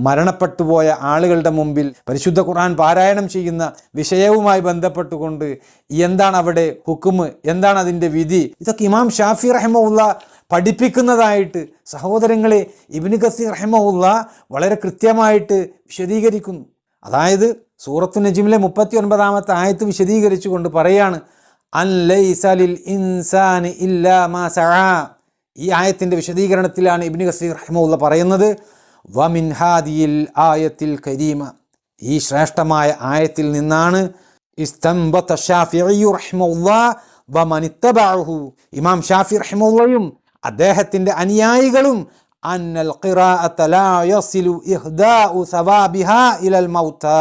മരണപ്പെട്ടുപോയ ആളുകളുടെ മുമ്പിൽ പരിശുദ്ധ ഖുർആൻ പാരായണം ചെയ്യുന്ന വിഷയവുമായി ബന്ധപ്പെട്ടുകൊണ്ട് എന്താണ് അവിടെ ഹുക്കുമ്, എന്താണ് അതിൻ്റെ വിധി, ഇതൊക്കെ ഇമാം ഷാഫി റഹിമഹുല്ല പഠിപ്പിക്കുന്നതായിട്ട് സഹോദരങ്ങളെ ഇബ്നു കസീർ റഹിമഹുല്ല വളരെ കൃത്യമായിട്ട് വിശദീകരിക്കുന്നു. അതായത് സൂറത്തു നജ്മിലെ 39-ാമത്തെ ആയത്ത് വിശദീകരിച്ചുകൊണ്ട് പറയാണ്, അൻ ലൈസ ലിൽ ഇൻസാനി ഇല്ലാ മാ സഅ. ഈ ആയത്തിൻ്റെ വിശദീകരണത്തിലാണ് ഇബ്നു കസീർ റഹിമഹുല്ല പറയുന്നത്, വമിൻ ഹാദിയിൽ ആയത്തിൽ കരീമ, ഈ ശ്രേഷ്ഠമായ ആയത്തിൽ നിന്നാണ് ഇസ്തംബത ശാഫിഈ റഹിമഹുല്ലാ വമൻ ഇത്തബഅഹു, ഇമാം ഷാഫി റഹിമഹുല്ലയും അദ്ദേഹത്തിൻ്റെ അനുയായികളും അന്നൽ ഖിറാഅത ലാ യസിലു ഇഹ്ദാഉ സവാബിഹാ ഇലൽ മൗതാ,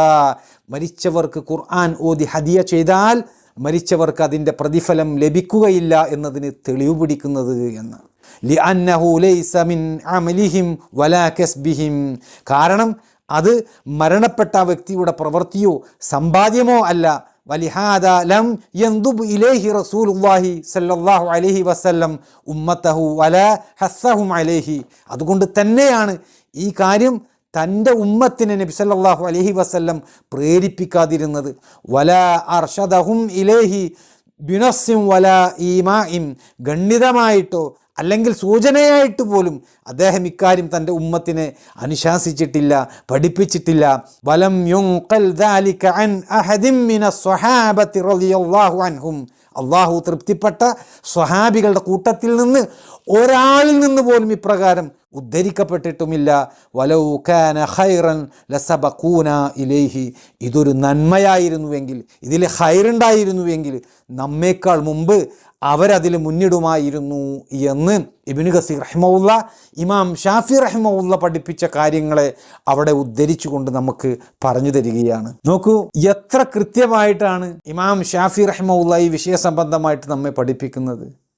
മരിച്ചവർക്ക് ഖുർആൻ ഓതി ഹദിയ ചെയ്താൽ മരിച്ചവർക്ക് അതിൻ്റെ പ്രതിഫലം ലഭിക്കുകയില്ല എന്നതിന് തെളിവ് പിടിക്കുന്നത് എന്ന്. ലിഅന്നഹു ലൈസ മിൻ അമലിഹിം വലാ കസ്ബിഹിം, കാരണം അത് മരണപ്പെട്ട വ്യക്തിയുടെ പ്രവൃത്തിയോ സമ്പാദ്യമോ അല്ല. വലിഹാദാ ലം യൻദുബ് ഇലൈഹി റസൂലുള്ളാഹി സ്വല്ലല്ലാഹു അലൈഹി വസല്ലം ഉമ്മത്തഹു വലാ ഹസ്സഹും അലൈഹി, അതുകൊണ്ട് തന്നെയാണ് ഈ കാര്യം തൻ്റെ ഉമ്മത്തിനെ നബി സല്ലല്ലാഹു അലൈഹി വസല്ലം പ്രേരിപ്പിക്കാതിരുന്നത്. വലാ അർഷദഹും ഇലൈഹി ബിനസ്സിൻ വലാ ഈമാഇൻ, ഗണ്ഡിതമായിട്ടോ അല്ലെങ്കിൽ സൂചനയായിട്ട് പോലും അദ്ദേഹം ഇക്കാര്യം തൻ്റെ ഉമ്മത്തിനെ അനുശാസിച്ചിട്ടില്ല, പഠിപ്പിച്ചിട്ടില്ല. വലം യുൻഖൽ ദാലിക അൻ അഹദിൻ മിനസ് സ്വഹാബത്തി റളിയല്ലാഹു അൻഹും, അള്ളാഹു തൃപ്തിപ്പെട്ട സ്വഹാബികളുടെ കൂട്ടത്തിൽ നിന്ന് ഒരാളിൽ നിന്ന് പോലും ഇപ്രകാരം ഉദ്ധരിക്കപ്പെട്ടിട്ടുമില്ല. വലൗ കാന ഖൈറൻ ലസബഖൂന ഇലൈഹി, ഇതൊരു നന്മയായിരുന്നുവെങ്കിൽ, ഇതിൽ ഖൈറുണ്ടായിരുന്നുവെങ്കിൽ നമ്മേക്കാൾ മുമ്പ് അവരതിൽ മുന്നിടുമായിരുന്നു എന്ന് ഇബ്നു കസീർ റഹിമഹുല്ല ഇമാം ഷാഫി റഹിമഹുല്ല പഠിപ്പിച്ച കാര്യങ്ങളെ അവിടെ ഉദ്ധരിച്ചുകൊണ്ട് നമുക്ക് പറഞ്ഞു തരികയാണ്. നോക്കൂ, എത്ര കൃത്യമായിട്ടാണ് ഇമാം ഷാഫി റഹിമഹുല്ല ഈ വിഷയ സംബന്ധമായിട്ട് നമ്മെ പഠിപ്പിക്കുന്നത്.